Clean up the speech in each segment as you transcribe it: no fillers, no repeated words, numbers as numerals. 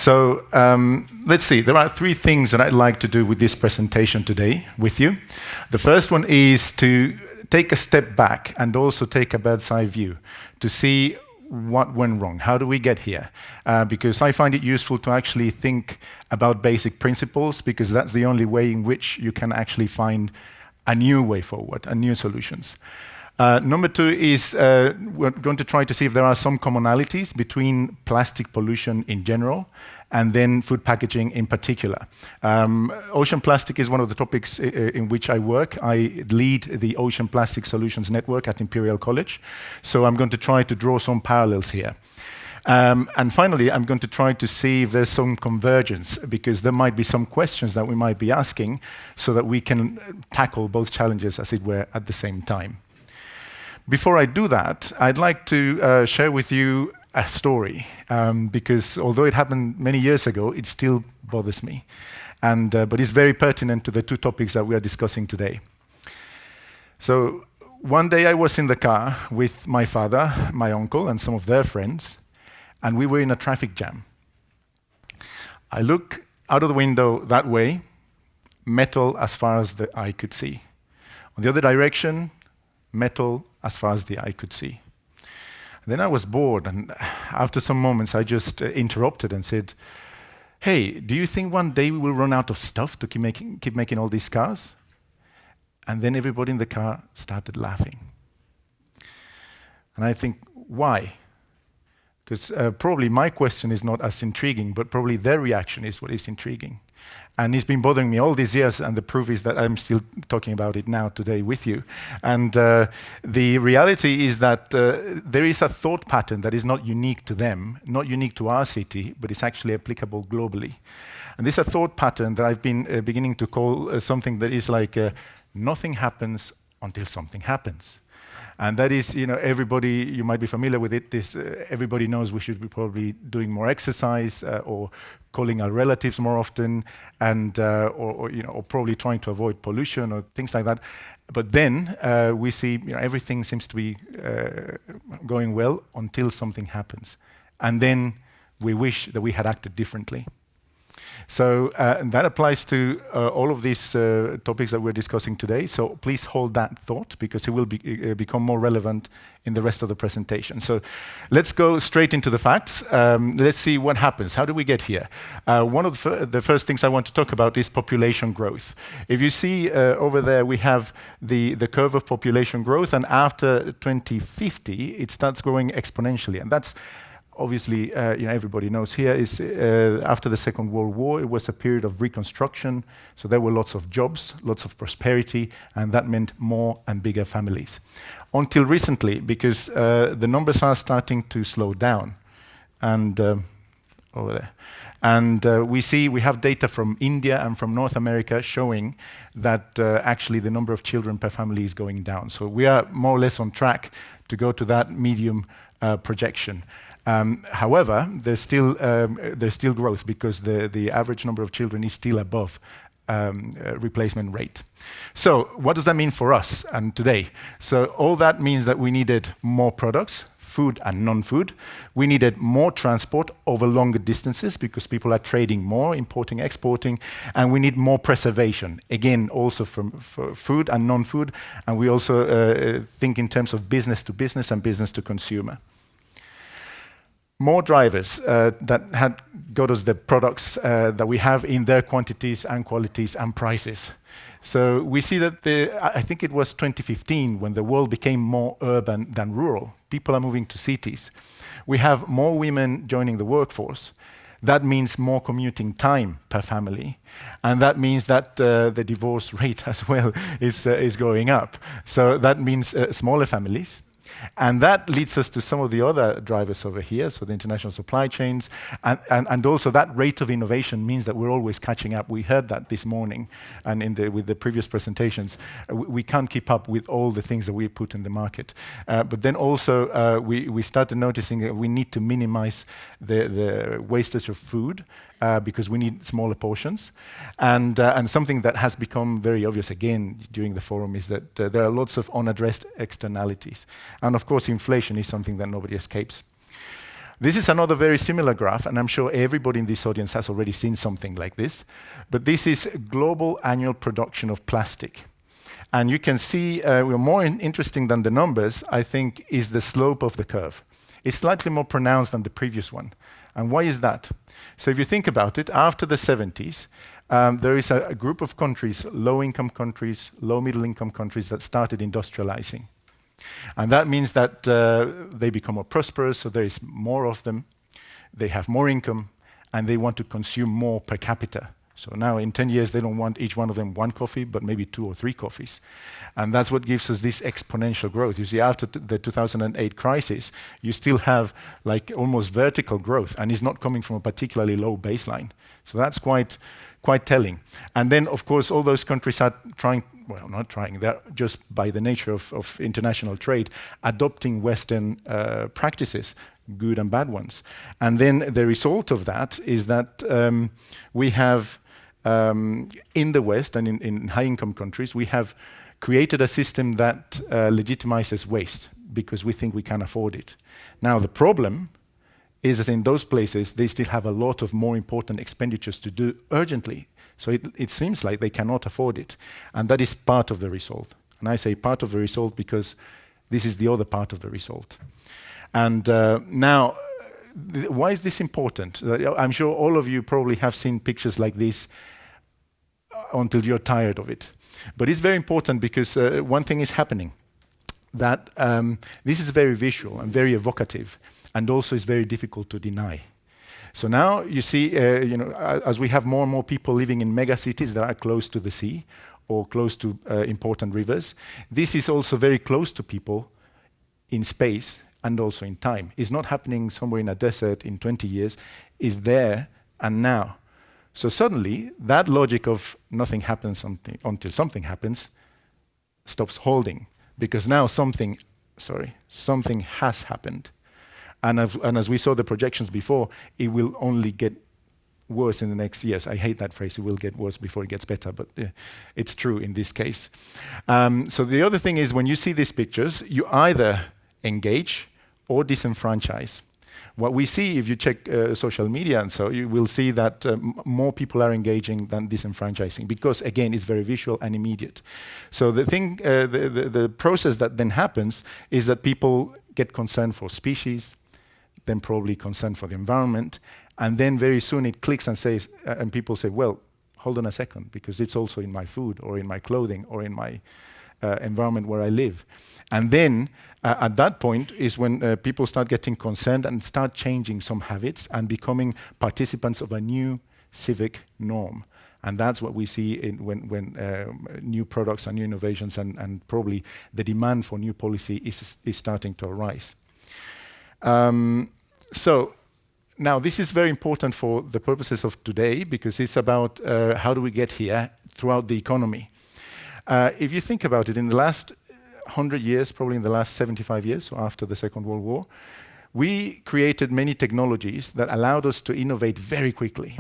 Let's see, there are three things that I'd like to do with this presentation today with you. The first one is to take a step back and also take a bird's eye view to see what went wrong. How do we get here? Because I find it useful to actually think about basic principles, because that's the only way in which you can actually find a new way forward and new solutions. Number two is we're going to try to see if there are some commonalities between plastic pollution in general and then food packaging in particular. Ocean plastic is one of the topics in which I work. I lead the Ocean Plastic Solutions Network at Imperial College, so I'm going to try to draw some parallels here. And finally, I'm going to try to see if there's some convergence, because there might be some questions that we might be asking so that we can tackle both challenges, as it were, at the same time. Before I do that, I'd like to share with you a story, because although it happened many years ago, it still bothers me. But it's very pertinent to the two topics that we are discussing today. So one day I was in the car with my father, my uncle, and some of their friends, and we were in a traffic jam. I look out of the window that way, metal as far as the eye could see. On the other direction, metal as far as the eye could see. And then I was bored, and after some moments I just interrupted and said, "Hey, do you think one day we will run out of stuff to keep making all these cars?" And then everybody in the car started laughing. And I think, why? Because probably my question is not as intriguing, but probably their reaction is what is intriguing. And it's been bothering me all these years, and the proof is that I'm still talking about it now today with you. And the reality is that there is a thought pattern that is not unique to them, not unique to our city, but it's actually applicable globally. And this is a thought pattern that I've been beginning to call something that is like nothing happens until something happens. And that is, everybody, you might be familiar with it, everybody knows we should be probably doing more exercise or calling our relatives more often, and or probably trying to avoid pollution or things like that. But then we see everything seems to be going well until something happens. And then we wish that we had acted differently. So and that applies to all of these topics that we're discussing today. So please hold that thought, because it will become more relevant in the rest of the presentation. So let's go straight into the facts. Let's see what happens. How do we get here? One of the first things I want to talk about is population growth. If you see over there, we have the curve of population growth, and after 2050, it starts growing exponentially. And that's obviously, everybody knows here is after the Second World War, it was a period of reconstruction. So there were lots of jobs, lots of prosperity, and that meant more and bigger families. Until recently, because the numbers are starting to slow down. And over there. And we have data from India and from North America showing that actually the number of children per family is going down. So we are more or less on track to go to that medium projection. However, there's still growth, because the average number of children is still above replacement rate. So what does that mean for us and today? So all that means that we needed more products, food and non-food. We needed more transport over longer distances, because people are trading more, importing, exporting, and we need more preservation, again, also for food and non-food. And we also think in terms of business to business and business to consumer. More drivers that had got us the products that we have in their quantities and qualities and prices. So we see that I think it was 2015 when the world became more urban than rural. People are moving to cities. We have more women joining the workforce. That means more commuting time per family. And that means that the divorce rate as well is going up. So that means smaller families. And that leads us to some of the other drivers over here, so the international supply chains, and also that rate of innovation means that we're always catching up. We heard that this morning, and with the previous presentations. We can't keep up with all the things that we put in the market. But then also we started noticing that we need to minimize the wastage of food, because we need smaller portions. And something that has become very obvious again during the forum is that there are lots of unaddressed externalities. And of course, inflation is something that nobody escapes. This is another very similar graph, and I'm sure everybody in this audience has already seen something like this. But this is global annual production of plastic. And you can see, we're more interesting than the numbers, I think, is the slope of the curve. It's slightly more pronounced than the previous one. And why is that? So if you think about it, after the 70s, there is a group of countries, low-income countries, low-middle-income countries, that started industrializing. And that means that they become more prosperous, so there is more of them, they have more income, and they want to consume more per capita. So now in 10 years, they don't want each one of them one coffee, but maybe 2 or 3 coffees. And that's what gives us this exponential growth. You see, after the 2008 crisis, you still have like almost vertical growth, and it's not coming from a particularly low baseline. So that's quite telling. And then, of course, all those countries are trying, well, not trying, they're just by the nature of international trade, adopting Western practices, good and bad ones. And then the result of that is that we have, in the West and in high-income countries, we have created a system that legitimizes waste because we think we can afford it. Now, the problem is that in those places, they still have a lot of more important expenditures to do urgently. So it seems like they cannot afford it. And that is part of the result. And I say part of the result because this is the other part of the result. And now, why is this important? I'm sure all of you probably have seen pictures like this until you're tired of it. But it's very important because one thing is happening, that this is very visual and very evocative, and also is very difficult to deny. So now you see, as we have more and more people living in mega cities that are close to the sea or close to important rivers, this is also very close to people in space and also in time. It's not happening somewhere in a desert in 20 years, it's there and now. So suddenly, that logic of nothing happens until something happens stops holding, because now something has happened. And as we saw the projections before, it will only get worse in the next years. I hate that phrase, it will get worse before it gets better, but it's true in this case. So the other thing is, when you see these pictures, you either engage or disenfranchise. What we see, if you check social media and so, you will see that more people are engaging than disenfranchising, because again, it's very visual and immediate. So the thing, the process that then happens is that people get concerned for species, then probably concerned for the environment, and then very soon it clicks and says, and people say, well, hold on a second, because it's also in my food or in my clothing or in my environment where I live. And then at that point is when people start getting concerned and start changing some habits and becoming participants of a new civic norm. And that's what we see when new products and new innovations and probably the demand for new policy is starting to arise. So now this is very important for the purposes of today, because it's about how do we get here throughout the economy. If you think about it, in the last 100 years, probably in the last 75 years, so after the Second World War, we created many technologies that allowed us to innovate very quickly.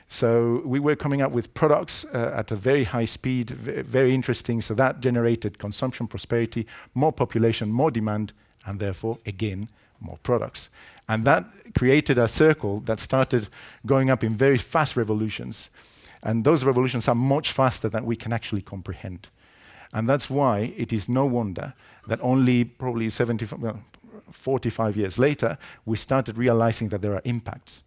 So we were coming up with products at a very high speed, very interesting, so that generated consumption, prosperity, more population, more demand, and therefore, again, more products. And that created a circle that started going up in very fast revolutions. And those revolutions are much faster than we can actually comprehend. And that's why it is no wonder that only probably 45 years later, we started realizing that there are impacts,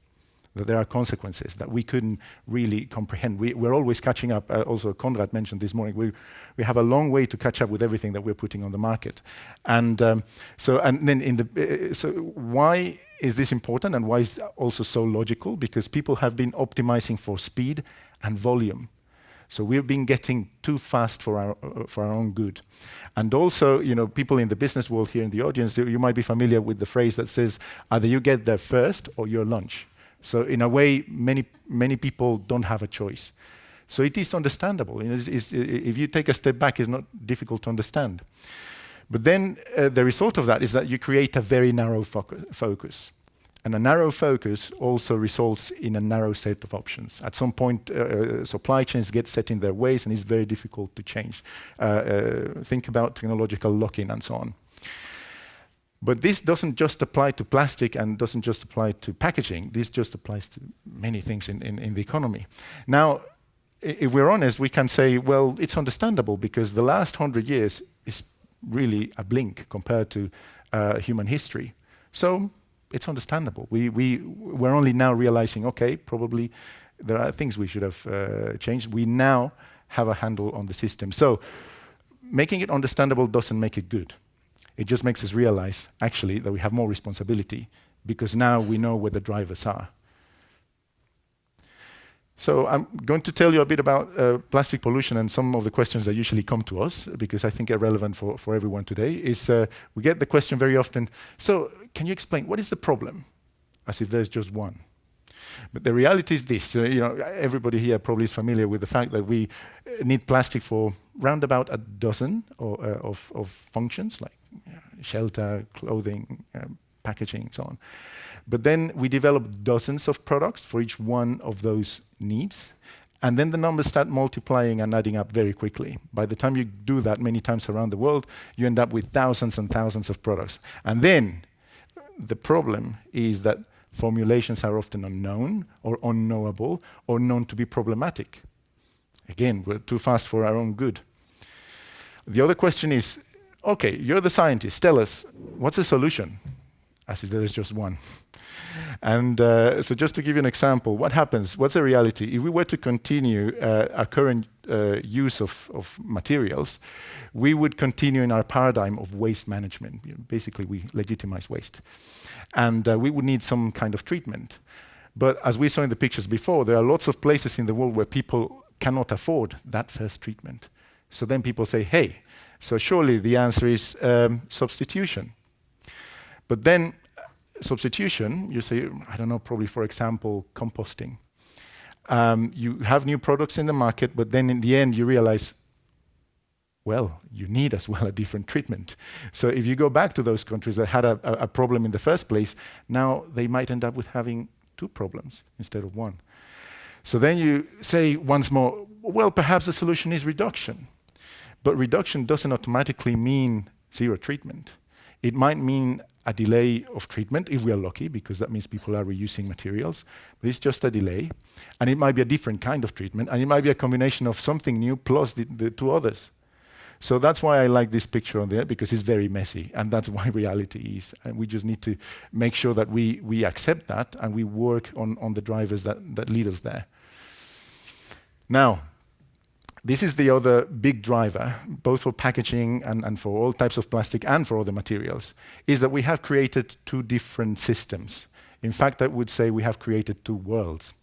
that there are consequences that we couldn't really comprehend. We're always catching up. Also, Konrad mentioned this morning, we have a long way to catch up with everything that we're putting on the market. And so why is this important, and why is it also so logical? Because people have been optimizing for speed and volume. So we've been getting too fast for our own good. And also, people in the business world here in the audience, you might be familiar with the phrase that says, either you get there first or your lunch. So in a way, many people don't have a choice. So it is understandable. If you take a step back, it's not difficult to understand. But then the result of that is that you create a very narrow focus. And a narrow focus also results in a narrow set of options. At some point, supply chains get set in their ways, and it's very difficult to change. Think about technological lock-in and so on. But this doesn't just apply to plastic and doesn't just apply to packaging. This just applies to many things in the economy. Now, if we're honest, we can say, well, it's understandable because the last 100 years is really a blink compared to human history. So it's understandable. We're only now realizing, okay, probably there are things we should have changed. We now have a handle on the system. So making it understandable doesn't make it good. It just makes us realize, actually, that we have more responsibility because now we know where the drivers are. So I'm going to tell you a bit about plastic pollution and some of the questions that usually come to us, because I think are relevant for everyone today. We get the question very often, so can you explain, what is the problem? As if there's just one. But the reality is this, everybody here probably is familiar with the fact that we need plastic for round about a dozen of functions, like shelter, clothing, packaging, and so on. But then we develop dozens of products for each one of those needs. And then the numbers start multiplying and adding up very quickly. By the time you do that many times around the world, you end up with thousands and thousands of products. And then the problem is that formulations are often unknown or unknowable or known to be problematic. Again, we're too fast for our own good. The other question is, okay, you're the scientist, tell us, what's the solution? As if there's just one. And so just to give you an example, what happens, what's the reality? If we were to continue our current use of materials, we would continue in our paradigm of waste management. Basically, we legitimize waste. And we would need some kind of treatment. But as we saw in the pictures before, there are lots of places in the world where people cannot afford that first treatment. So then people say, hey, so surely the answer is substitution. But then substitution, you say, I don't know, probably for example, composting. You have new products in the market, but then in the end you realize, well, you need as well a different treatment. So if you go back to those countries that had a problem in the first place, now they might end up with having two problems instead of one. So then you say once more, well, perhaps the solution is reduction. But reduction doesn't automatically mean zero treatment. It might mean a delay of treatment, if we are lucky, because that means people are reusing materials. But it's just a delay. And it might be a different kind of treatment. And it might be a combination of something new plus the two others. So that's why I like this picture on there, because it's very messy. And that's why reality is. And we just need to make sure that we accept that and we work on the drivers that lead us there. Now, this is the other big driver, both for packaging and for all types of plastic and for other materials, is that we have created two different systems. In fact, I would say we have created two worlds,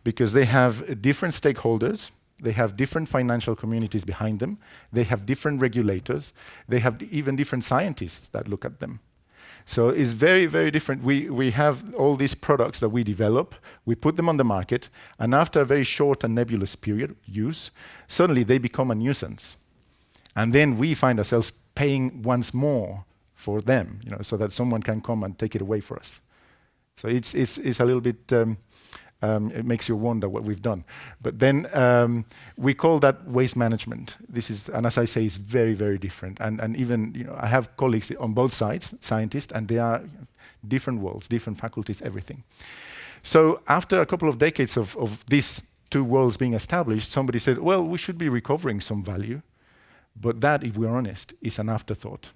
because they have different stakeholders, they have different financial communities behind them, they have different regulators, they have even different scientists that look at them. So it's very, very different. We have all these products that we develop, we put them on the market, and after a very short and nebulous period use, suddenly they become a nuisance. And then we find ourselves paying once more for them, so that someone can come and take it away for us. So it's a little bit, it makes you wonder what we've done. But then we call that waste management. This is, and as I say, it's very, very different. And even, I have colleagues on both sides, scientists, and they are different worlds, different faculties, everything. So after a couple of decades of these two worlds being established, somebody said, well, we should be recovering some value. But that, if we're honest, is an afterthought.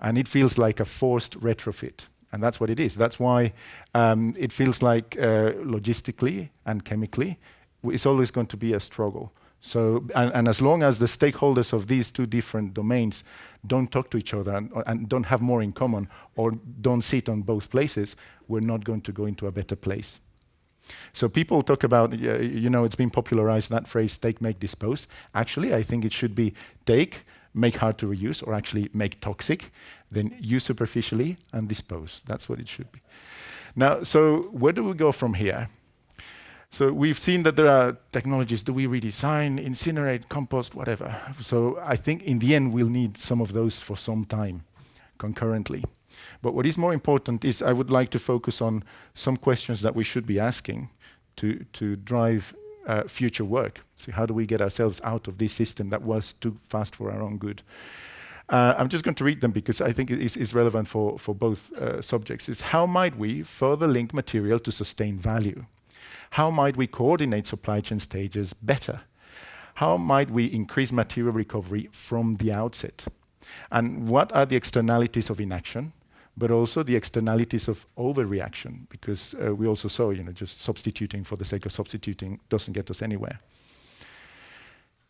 And it feels like a forced retrofit. And that's what it is. That's why it feels like logistically and chemically, it's always going to be a struggle. So, and as long as the stakeholders of these two different domains don't talk to each other and don't have more in common or don't sit on both places, we're not going to go into a better place. So people talk about, it's been popularized, that phrase, take, make, dispose. Actually, I think it should be take, make hard to reuse, or actually make toxic, then use superficially and dispose. That's what it should be. Now, so where do we go from here? So we've seen that there are technologies, do we redesign, incinerate, compost, whatever. So I think in the end, we'll need some of those for some time concurrently. But what is more important is I would like to focus on some questions that we should be asking to drive future work. So how do we get ourselves out of this system that was too fast for our own good? I'm just going to read them because I think it's relevant for both subjects. It's how might we further link material to sustain value? How might we coordinate supply chain stages better? How might we increase material recovery from the outset? And what are the externalities of inaction, but also the externalities of overreaction? Because we also saw, just substituting for the sake of substituting doesn't get us anywhere.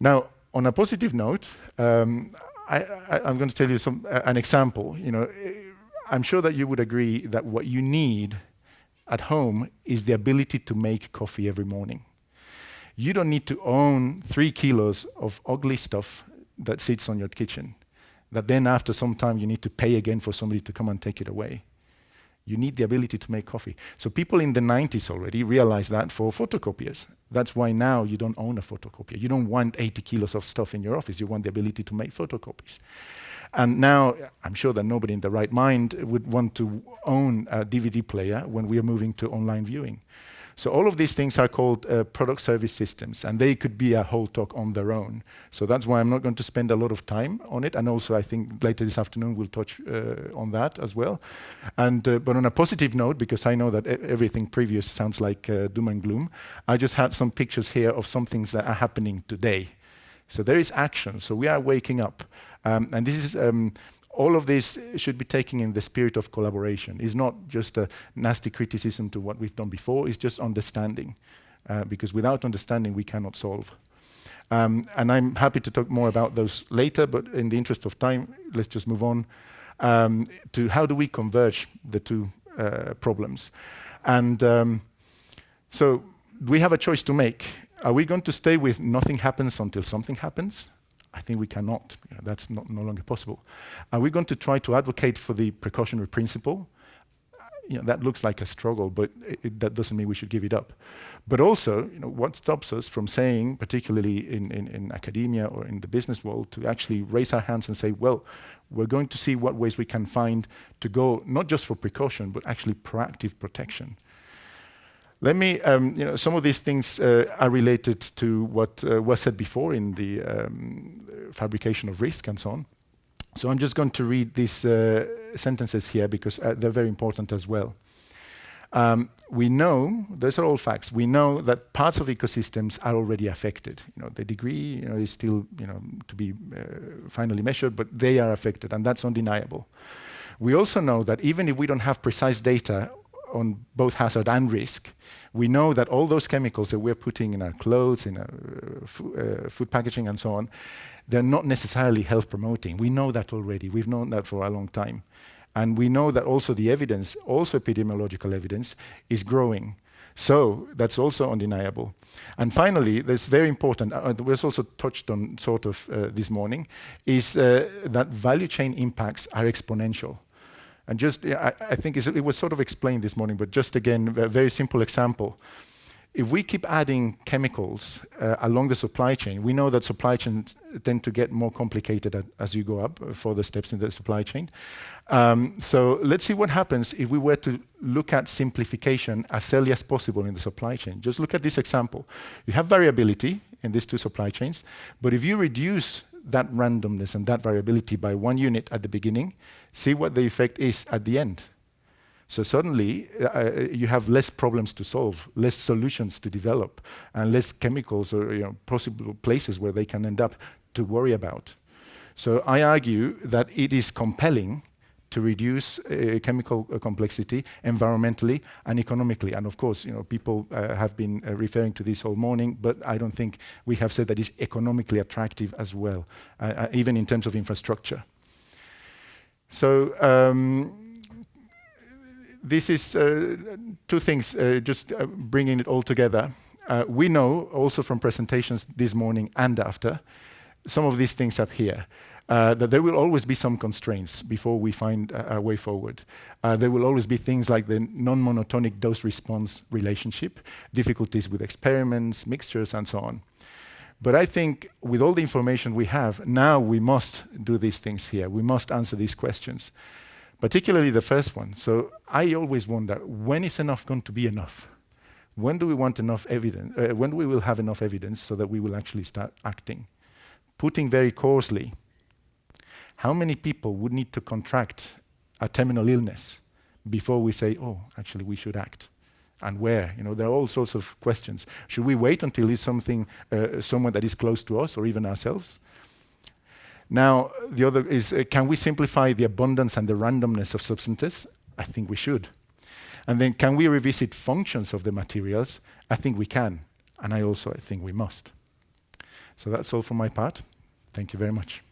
Now, on a positive note, I'm going to tell you an example. I'm sure that you would agree that what you need at home is the ability to make coffee every morning. You don't need to own 3 kilos of ugly stuff that sits on your kitchen, that then after some time you need to pay again for somebody to come and take it away. You need the ability to make coffee. So people in the 90s already realized that for photocopiers. That's why now you don't own a photocopier. You don't want 80 kilos of stuff in your office. You want the ability to make photocopies. And now I'm sure that nobody in the right mind would want to own a DVD player when we are moving to online viewing. So all of these things are called product service systems, and they could be a whole talk on their own. So that's why I'm not going to spend a lot of time on it. And also I think later this afternoon we'll touch on that as well. And but on a positive note, because I know that everything previous sounds like doom and gloom, I just had some pictures here of some things that are happening today. So there is action. So we are waking up. And this is all of this should be taken in the spirit of collaboration. It's not just a nasty criticism to what we've done before, it's just understanding. Because without understanding, we cannot solve. And I'm happy to talk more about those later, but in the interest of time, let's just move on to how do we converge the two problems. And so we have a choice to make. Are we going to stay with nothing happens until something happens? I think we cannot. That's no longer possible. Are we going to try to advocate for the precautionary principle? That looks like a struggle, but that doesn't mean we should give it up. But also, what stops us from saying, particularly in academia or in the business world, to actually raise our hands and say, well, we're going to see what ways we can find to go, not just for precaution, but actually proactive protection. Let me, some of these things are related to what was said before in the fabrication of risk and so on. So I'm just going to read these sentences here because they're very important as well. We know, those are all facts, we know that parts of ecosystems are already affected. The degree is still to be finally measured, but they are affected, and that's undeniable. We also know that even if we don't have precise data on both hazard and risk, we know that all those chemicals that we're putting in our clothes, in our food packaging and so on, they're not necessarily health promoting. We know that already. We've known that for a long time. And we know that also the evidence, also epidemiological evidence, is growing. So that's also undeniable. And finally, that's very important, was also touched on sort of this morning, is that value chain impacts are exponential. And just, I think it was sort of explained this morning, but just again, a very simple example. If we keep adding chemicals along the supply chain, we know that supply chains tend to get more complicated as you go up for the steps in the supply chain. So let's see what happens if we were to look at simplification as early as possible in the supply chain. Just look at this example. You have variability in these two supply chains, but if you reduce that randomness and that variability by 1 unit at the beginning, see what the effect is at the end. So suddenly, you have less problems to solve, less solutions to develop, and less chemicals or possible places where they can end up to worry about. So I argue that it is compelling to reduce chemical complexity environmentally and economically. And of course, people have been referring to this all morning, but I don't think we have said that it's economically attractive as well, even in terms of infrastructure. So this is two things, just bringing it all together. We know also from presentations this morning and after, some of these things up here. That there will always be some constraints before we find a way forward. There will always be things like the non-monotonic dose-response relationship, difficulties with experiments, mixtures, and so on. But I think with all the information we have, now we must do these things here. We must answer these questions, particularly the first one. So I always wonder, when is enough going to be enough? When do we want enough evidence? When we will have enough evidence so that we will actually start acting? Putting very coarsely, how many people would need to contract a terminal illness before we say, oh, actually we should act? And where? You know, there are all sorts of questions. Should we wait until it's something, someone that is close to us or even ourselves? Now, the other is, can we simplify the abundance and the randomness of substances? I think we should. And then can we revisit functions of the materials? I think we can. And I think we must. So that's all for my part. Thank you very much.